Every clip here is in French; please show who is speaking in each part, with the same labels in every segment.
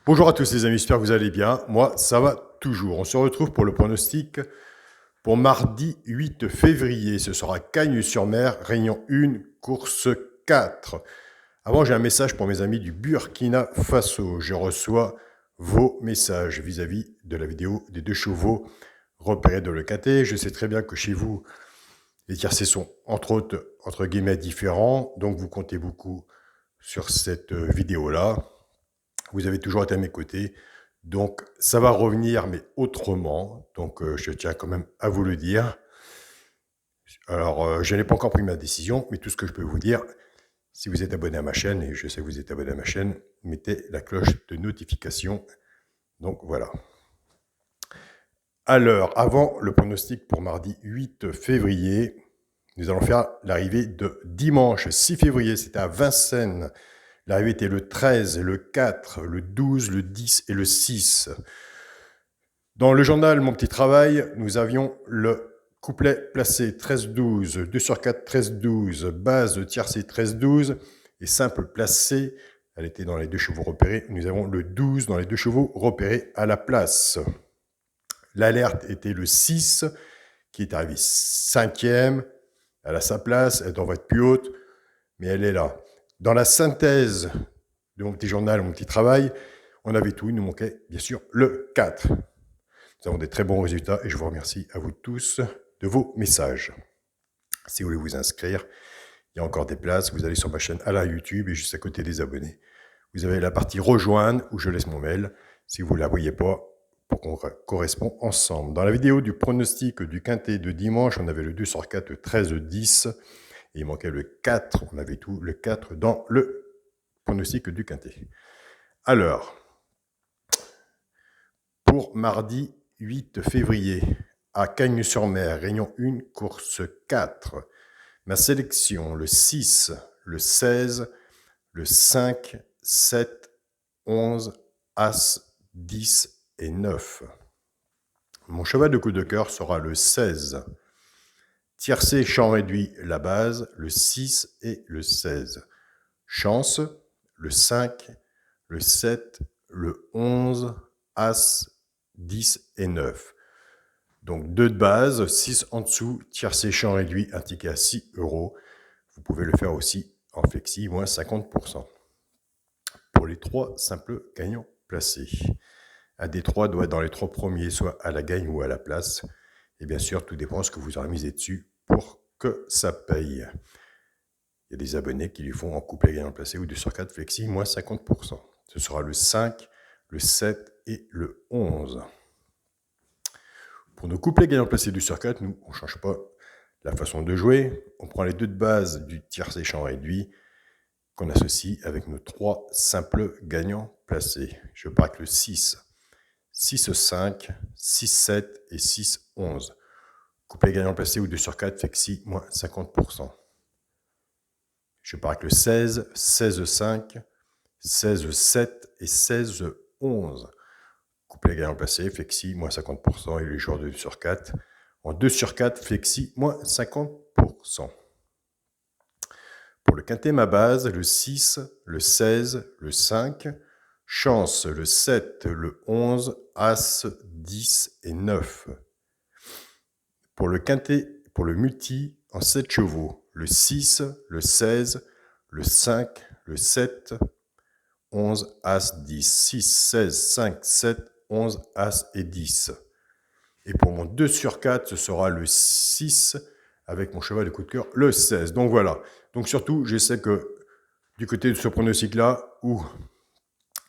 Speaker 1: Bonjour à tous les amis, j'espère que vous allez bien. Moi, ça va toujours. On se retrouve pour le pronostic pour mardi 8 février. Ce sera Cagnes-sur-Mer, Réunion 1, course 4. Avant, j'ai un message pour mes amis du Burkina Faso. Je reçois vos messages vis-à-vis de la vidéo des 2 chevaux repérés dans le quintet. Je sais très bien que chez vous, les tiercés sont entre autres, entre guillemets, différents. Donc, vous comptez beaucoup sur cette vidéo-là. Vous avez toujours été à mes côtés. Donc, ça va revenir, mais autrement. Donc, je tiens quand même à vous le dire. Alors, je n'ai pas encore pris ma décision, mais tout ce que je peux vous dire, si vous êtes abonné à ma chaîne, et je sais que vous êtes abonné à ma chaîne, mettez la cloche de notification. Donc, voilà. Alors, avant le pronostic pour mardi 8 février, nous allons faire l'arrivée de dimanche 6 février. C'était à Vincennes. L'arrivée était le 13, le 4, le 12, le 10 et le 6. Dans le journal Mon Petit Travail, nous avions le couplet placé 13-12, 2 sur 4, 13-12, base tiercé 13-12 et simple placé, elle était dans les 2 chevaux repérés, nous avons le 12 dans les 2 chevaux repérés à la place. L'alerte était le 6, qui est arrivé 5e, elle a sa place, elle devrait être plus haute, mais elle est là. Dans la synthèse de Mon Petit Journal, Mon Petit Travail, on avait tout, il nous manquait bien sûr le 4. Nous avons des très bons résultats et je vous remercie à vous tous de vos messages. Si vous voulez vous inscrire, il y a encore des places. Vous allez sur ma chaîne à la YouTube et juste à côté des abonnés. Vous avez la partie rejoindre où je laisse mon mail. Si vous ne la voyez pas, pour qu'on corresponde ensemble. Dans la vidéo du pronostic du quintet de dimanche, on avait le 2 sur 4, 13, 10. Et il manquait le 4. On avait tout le 4 dans le pronostic du quintet. Alors, pour mardi 8 février, à Cagnes-sur-Mer, Réunion 1, course 4. Ma sélection, le 6, le 16, le 5, 7, 11, As, 10 et 9. Mon cheval de coup de cœur sera le 16. Tiercé, champ réduit, la base, le 6 et le 16. Chance, le 5, le 7, le 11, As, 10 et 9. Donc 2 de base, 6 en dessous, tiercé champ réduit, un ticket à 6 €. Vous pouvez le faire aussi en flexi, moins 50%. Pour les 3 simples gagnants placés. Un des 3 doit être dans les 3 premiers, soit à la gagne ou à la place. Et bien sûr, tout dépend de ce que vous aurez misé dessus pour que ça paye. Il y a des abonnés qui lui font en couplet gagnant placé ou 2 sur 4 flexi, moins 50%. Ce sera le 5, le 7 et le 11. Pour nos couplets gagnants placés 2 sur 4, nous, on ne change pas la façon de jouer. On prend les 2 de base du tiercé champ réduit qu'on associe avec nos 3 simples gagnants placés. Je pars avec le 6, 6-5, 6-7 et 6-11. Couplet gagnant placé ou 2 sur 4, flexi, moins 50%. Je pars avec le 16, 16-5, 16-7 et 16-11. Couplet gagnant placé, flexi, moins 50%. Et les joueurs de 2 sur 4. En 2 sur 4, flexi, moins 50%. Pour le quintet, ma base, le 6, le 16, le 5. Chance, le 7, le 11, As, 10 et 9. Pour le quintet, pour le multi, en 7 chevaux, le 6, le 16, le 5, le 7, 11, As, 10. 6, 16, 5, 7, 11, As et 10. Et pour mon 2 sur 4, ce sera le 6 avec mon cheval de coup de cœur, le 16. Donc voilà. Donc surtout, je sais que du côté de ce pronostic-là, où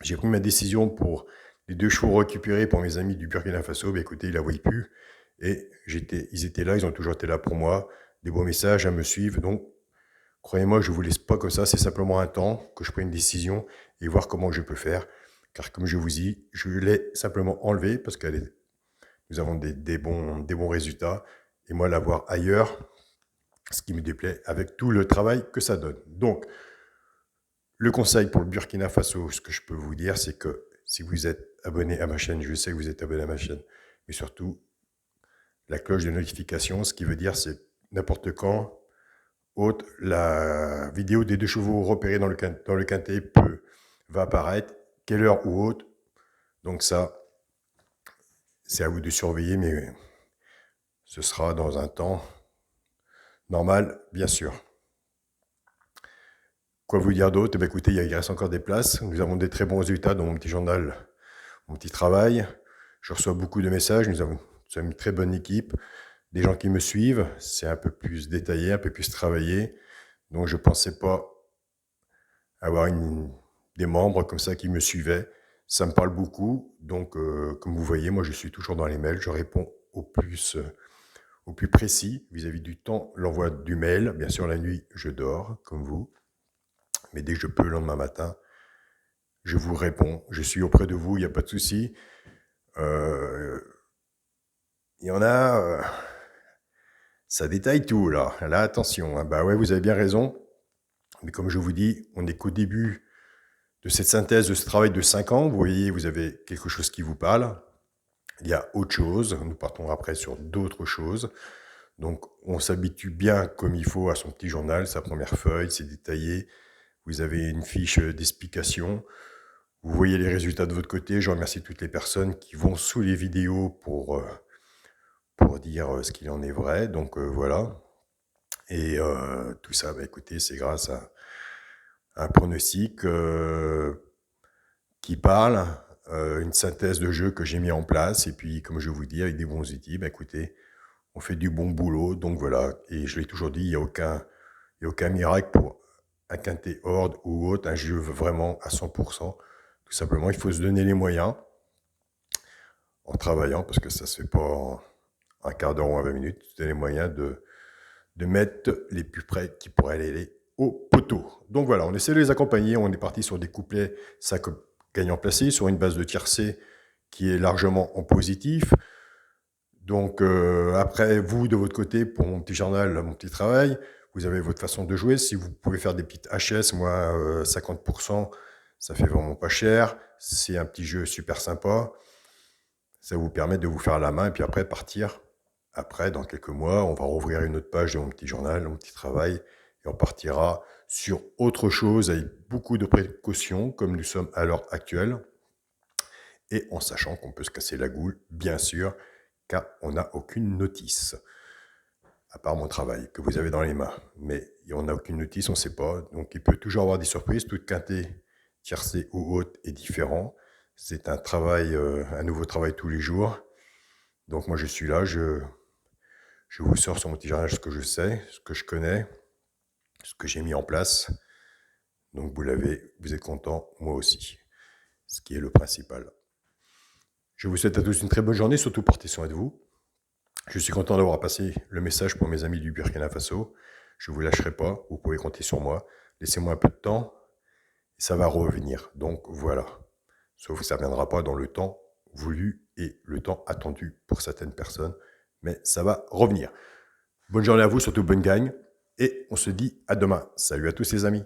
Speaker 1: j'ai pris ma décision pour les 2 chevaux récupérés pour mes amis du Burkina Faso, bah écoutez, ils la voient plus. Et ils étaient là, ils ont toujours été là pour moi. Des beaux messages à me suivre. Donc, croyez-moi, je ne vous laisse pas comme ça. C'est simplement un temps que je prenne une décision et voir comment je peux faire. Car comme je vous dis, je l'ai simplement enlevé parce que nous avons des bons résultats. Et moi, l'avoir ailleurs, ce qui me déplaît avec tout le travail que ça donne. Donc, le conseil pour le Burkina Faso, ce que je peux vous dire, c'est que si vous êtes abonné à ma chaîne, je sais que vous êtes abonné à ma chaîne, mais surtout, la cloche de notification, ce qui veut dire c'est n'importe quand, la vidéo des 2 chevaux repérés dans le quintet va apparaître, quelle heure ou autre, Donc ça, c'est à vous de surveiller, mais ce sera dans un temps normal, bien sûr. Quoi vous dire d'autre? Eh bien, écoutez, il reste encore des places. Nous avons des très bons résultats dans mon petit journal, mon petit travail. Je reçois beaucoup de messages. Nous avons une très bonne équipe. Des gens qui me suivent. C'est un peu plus détaillé, un peu plus travaillé. Donc, je ne pensais pas avoir des membres comme ça qui me suivaient. Ça me parle beaucoup. Donc, comme vous voyez, moi, je suis toujours dans les mails. Je réponds au plus précis vis-à-vis du temps, l'envoi du mail. Bien sûr, la nuit, je dors, comme vous. Mais dès que je peux, le lendemain matin, je vous réponds. Je suis auprès de vous, il n'y a pas de souci. Il y en a... ça détaille tout, là. Là, attention. Hein. Bah ouais, vous avez bien raison. Mais comme je vous dis, on n'est qu'au début de cette synthèse, de ce travail de 5 ans. Vous voyez, vous avez quelque chose qui vous parle. Il y a autre chose. Nous partons après sur d'autres choses. Donc, on s'habitue bien comme il faut à son petit journal, sa première feuille, c'est détaillé. Vous avez une fiche d'explication. Vous voyez les résultats de votre côté. Je remercie toutes les personnes qui vont sous les vidéos pour dire ce qu'il en est vrai. Donc, voilà. Et tout ça, bah, écoutez, c'est grâce à un pronostic qui parle, une synthèse de jeu que j'ai mis en place. Et puis, comme je vous dis, avec des bons outils, bah, écoutez, on fait du bon boulot. Donc, voilà. Et je l'ai toujours dit, il n'y a aucun miracle pour un quintet horde ou autre, un jeu vraiment à 100%. Tout simplement, il faut se donner les moyens en travaillant, parce que ça ne se fait pas en un quart d'heure ou en 20 minutes, se donner les moyens de mettre les plus près qui pourraient aller au poteau. Donc voilà, on essaie de les accompagner. On est parti sur des couplets 5 gagnants placés, sur une base de tiercé qui est largement en positif. Donc après, vous, de votre côté, pour mon petit journal, mon petit travail, vous avez votre façon de jouer. Si vous pouvez faire des petites HS, moi, 50%, ça fait vraiment pas cher. C'est un petit jeu super sympa. Ça vous permet de vous faire la main et puis après partir. Après, dans quelques mois, on va rouvrir une autre page de mon petit journal, mon petit travail, et on partira sur autre chose avec beaucoup de précautions, comme nous sommes à l'heure actuelle, et en sachant qu'on peut se casser la goule, bien sûr, car on n'a aucune notice, à part mon travail que vous avez dans les mains. Mais on n'a aucune notice, on ne sait pas, donc il peut toujours avoir des surprises. Tout quintet, tiercé ou autre est différent. C'est un travail, un nouveau travail tous les jours. Donc moi je suis là, je vous sors sur mon petit journal ce que je sais, ce que je connais, ce que j'ai mis en place. Donc vous êtes content, moi aussi, ce qui est le principal. Je vous souhaite à tous une très bonne journée, surtout portez soin de vous. Je suis content d'avoir passé le message pour mes amis du Burkina Faso. Je ne vous lâcherai pas, vous pouvez compter sur moi. Laissez-moi un peu de temps, et ça va revenir. Donc voilà, sauf que ça ne viendra pas dans le temps voulu et le temps attendu pour certaines personnes, mais ça va revenir. Bonne journée à vous, surtout bonne gagne, et on se dit à demain. Salut à tous les amis.